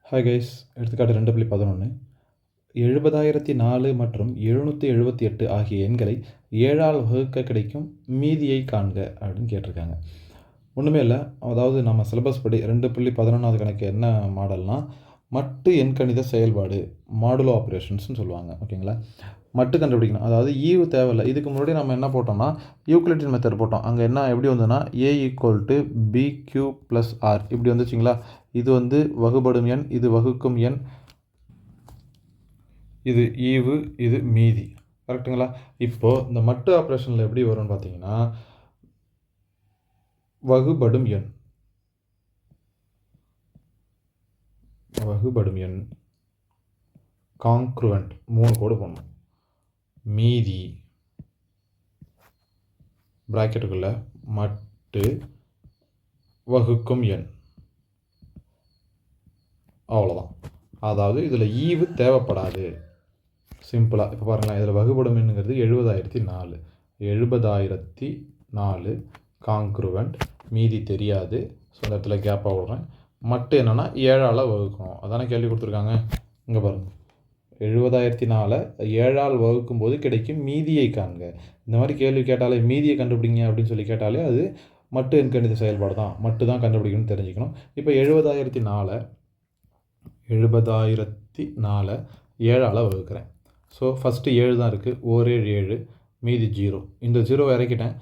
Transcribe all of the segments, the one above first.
Hi guys, எடுத்துக்காட்டு 2.11 70,004 மற்றும் 778 ஆகிய எண்களை 7ஆல் வகுக்க கிடைக்கும் மீதியை காண்க அப்படின்னு கேட்டிருக்காங்க. ஒன்றுமே இல்லை, அதாவது நம்ம சிலபஸ் படி 2.11 கணக்கு என்ன மாடல்னால் மட்டு எண்கணித செயல்பாடு மாடுலோ ஆப்ரேஷன்ஸ்னு சொல்லுவாங்க. ஓகேங்களா, மட்டு கண்டுபிடிக்கணும். அதாவது ஈவு தேவையில்லை. இதுக்கு முன்னாடி நம்ம என்ன போட்டோம்னா யூக்ளிட்டின் மெத்தட் போட்டோம். அங்கே என்ன எப்படி வந்ததுன்னா a = bq + r இப்படி வந்துச்சுங்களா. இது வந்து வகுபடும் எண், இது வகுக்கும் எண், இது ஈவு, இது மீதி. கரெக்டுங்களா. இப்போது இந்த மட்டு ஆப்ரேஷனில் எப்படி வரும்னு பார்த்தீங்கன்னா வகுபடும் எண் காங்க்ருவெண்ட் 3 கோடு போடணும். மீதி பிராக்கெட்டுக்குள்ள மட்டு வகுக்கும் எண், அவ்வளோதான். அதாவது இதில் ஈவு தேவைப்படாது. சிம்பிளாக இப்போ பாருங்களேன், இதில் வகுபடும் எண்ணுங்கிறது 70,004 காங்க்ருவெண்ட், மீதி தெரியாது. ஸோ இந்த இடத்துல கேப்பாக விடுறேன். மட்டு என்னென்னா 7ஆல் வகுக்கணும். அதானே கேள்வி கொடுத்துருக்காங்க. இங்கே பாருங்கள், 70,004 7ஆல் வகுக்கும் போது கிடைக்கும் மீதியை காண்க. இந்த மாதிரி கேள்வி கேட்டாலே மீதியை கண்டுபிடிங்க அப்படின்னு சொல்லி கேட்டாலே அது மட்டு எண்கணித செயல்பாடு தான், மட்டு தான் கண்டுபிடிக்கணும்னு தெரிஞ்சுக்கணும். இப்போ 70,004 7ஆல் வகுக்கிறேன். ஸோ ஃபஸ்ட்டு 7 தான் இருக்குது, 1 7 7, மீதி 0. இந்த 0 இறக்கிட்டேன்,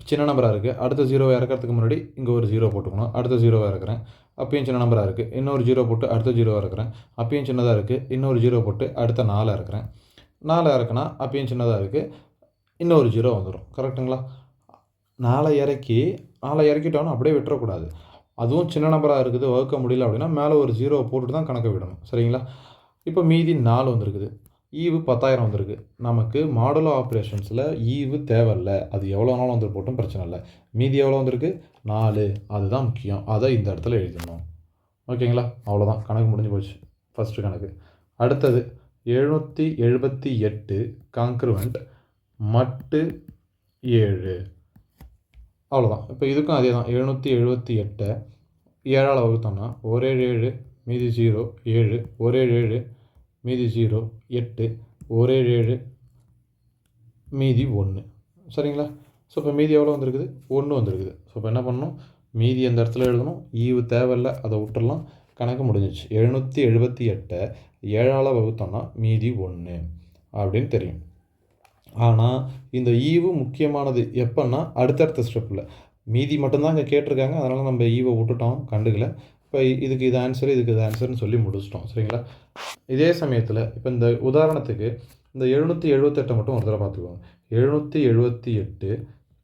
சின்ன நம்பராக இருக்குது. அடுத்த 0 இறக்கிறதுக்கு முன்னாடி இங்கே ஒரு 0 போட்டுக்கணும். அடுத்த 0 இறக்குறேன், அப்பயும் சின்ன நம்பராக இருக்குது. இன்னொரு 0 போட்டு அடுத்த 0 இறக்குறேன், அப்பயும் சின்னதாக இருக்குது. இன்னொரு 0 போட்டு அடுத்த 4 இறக்குறேன். 4 இறக்குனா அப்பயும் சின்னதாக இருக்குது, இன்னொரு 0 வந்துடும். கரெக்டுங்களா. 4 இறக்கிட்டோன்னா அப்படியே விட்டுறக்கூடாது. அதுவும் சின்ன நம்பராக இருக்குது, வகுக்க முடியல அப்படின்னா மேலே ஒரு 0 போட்டுட்டு தான் கணக்கை விடணும். சரிங்களா. இப்போ மீதி 4 வந்திருக்குது, ஈவு 10,000 வந்திருக்கு. நமக்கு மாடுலோ ஆப்ரேஷன்ஸில் ஈவு தேவையில்லை, அது எவ்வளோ நாளும் வந்து போட்டும் பிரச்சனை இல்லை. மீதி எவ்வளோ வந்திருக்கு? 4. அதுதான் முக்கியம், அதை இந்த இடத்துல எழுதிடணும். ஓகேங்களா, அவ்வளோதான், கணக்கு முடிஞ்சு போச்சு. ஃபஸ்ட்டு கணக்கு. அடுத்தது 778 காங்க்ருவெண்ட் மட்டு 7, அவ்வளோதான். இப்போ இதுக்கும் அதே தான். 778 7ஆல் வகுத்தோம்னா 1 7 7, மீதி 0 7, 1 7 7, மீதி 0 8, 1 7 7, மீதி 1. சரிங்களா. ஸோ இப்போ மீதி எவ்வளோ வந்திருக்குது? 1 வந்திருக்குது. ஸோ இப்போ என்ன பண்ணணும், மீதி அந்த இடத்துல எழுதணும். ஈவு தேவையில்லை, அதை விட்டுடலாம். கணக்கு முடிஞ்சிச்சு. 778 7ஆல் வகுத்தோம்னா மீதி 1 அப்படின்னு தெரியும். ஆனால் இந்த ஈவு முக்கியமானது எப்போன்னா அடுத்தடுத்த ஸ்டெப்பில். மீதி மட்டும்தான் இங்கே கேட்டிருக்காங்க, அதனால் நம்ம ஈவை விட்டுட்டோம், கண்டுக்கல. இப்போ இதுக்கு இது ஆன்சரு, இதுக்கு இது ஆன்சர்னு சொல்லி முடிச்சிட்டோம். சரிங்களா. இதே சமயத்தில் இப்போ இந்த உதாரணத்துக்கு இந்த 778 மட்டும் ஒரு தடவை பார்த்துக்கோங்க. 778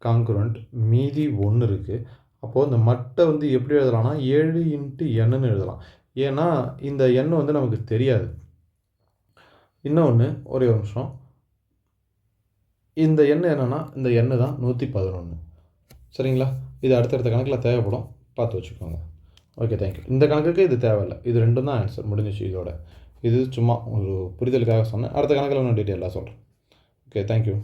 காங்க்ருவெண்ட், மீதி 1 இருக்குது. அப்போது இந்த மட்டை வந்து எப்படி எழுதலாம்னா 7 × n எழுதலாம். ஏன்னா இந்த எண் வந்து நமக்கு தெரியாது. இன்னொன்று, ஒரே ஒரு நிமிஷம், இந்த எண் என்னென்னா இந்த எண் தான் 111. சரிங்களா. இது அடுத்தடுத்த கணக்கில் தேவைப்படும், பார்த்து வச்சுக்கோங்க. Okay, thank you. இந்த கணக்குக்கு இது தேவையில்லை, இது ரெண்டும் தான் ஆன்சர், முடிஞ்சிச்சு இதோட. இது சும்மா ஒரு புரிதலுக்காக சொன்னேன். அடுத்த கணக்கில் இன்னும் டீட்டெயிலாக சொல்கிறேன். Okay, thank you.